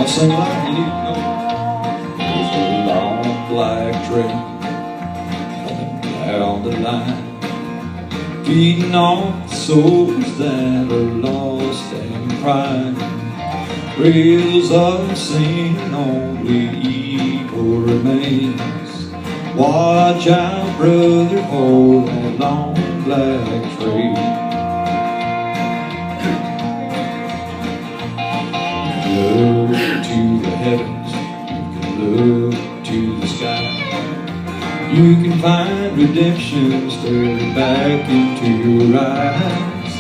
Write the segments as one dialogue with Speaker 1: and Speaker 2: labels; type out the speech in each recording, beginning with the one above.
Speaker 1: I'll sing loud, you need to know. There's a long black train coming down the line, feeding off the souls that are lost and crying. Rails are singing, only evil remains. Watch out, brother, for that long black train. Look to the heavens, you can look to the sky. You can find redemption stirred back into your eyes.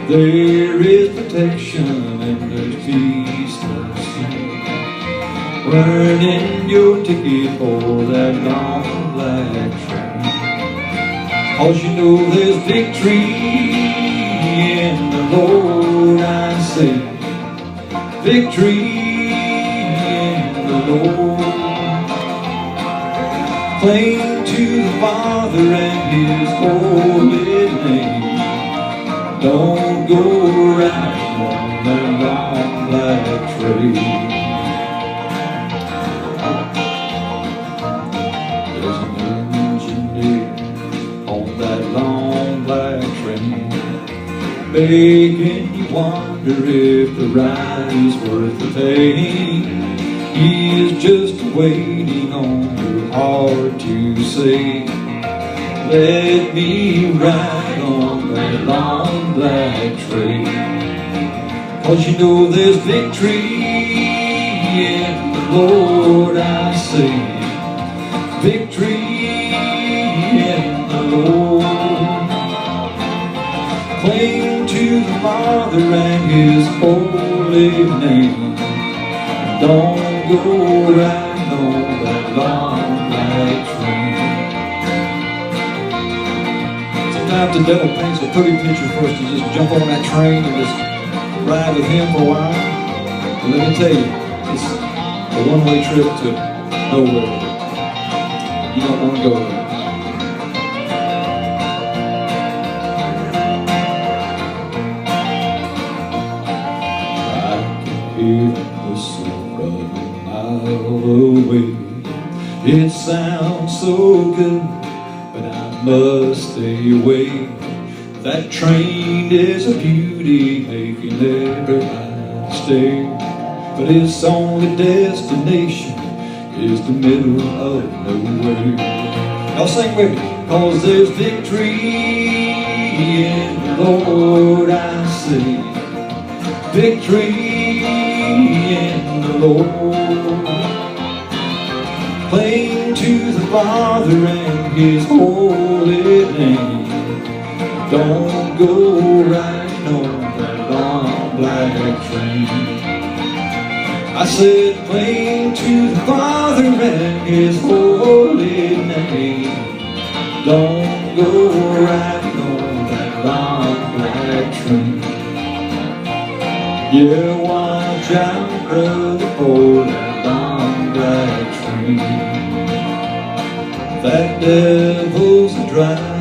Speaker 1: There is protection and there's peace to see. Burning your ticket for that long black train. 'Cause you know there's victory in the Lord, I say. Victory in the Lord. Cling to the Father and His holy name. Don't go riding on that long black train. There's an engineer on that long black train, making you wonder if the ride is worth the pain. He is just waiting on your heart to say, let me ride on that long black train. 'Cause you know there's victory in the Lord, I say. Victory in the Lord. Cling to the Father and His holy name. Don't go riding on that long black train. Sometimes the devil paints a pretty picture for us to just jump on that train and just ride with him for a while. But let me tell you, it's a one-way trip to nowhere. You don't want to go there. I can hear the whistle running a mile away. It sounds so good, but I must stay away. That train is a beauty, making everybody stay. But its only destination is the middle of nowhere. Y'all sing with me. 'Cause there's victory in the Lord, I say. Victory in the Lord. Cling to the Father and His holy name. Don't go riding on that long black train. I said, cling to the Father and His holy name. Don't go riding on that long black train. Yeah, watch out, brother, for that long black train. That devil's a driver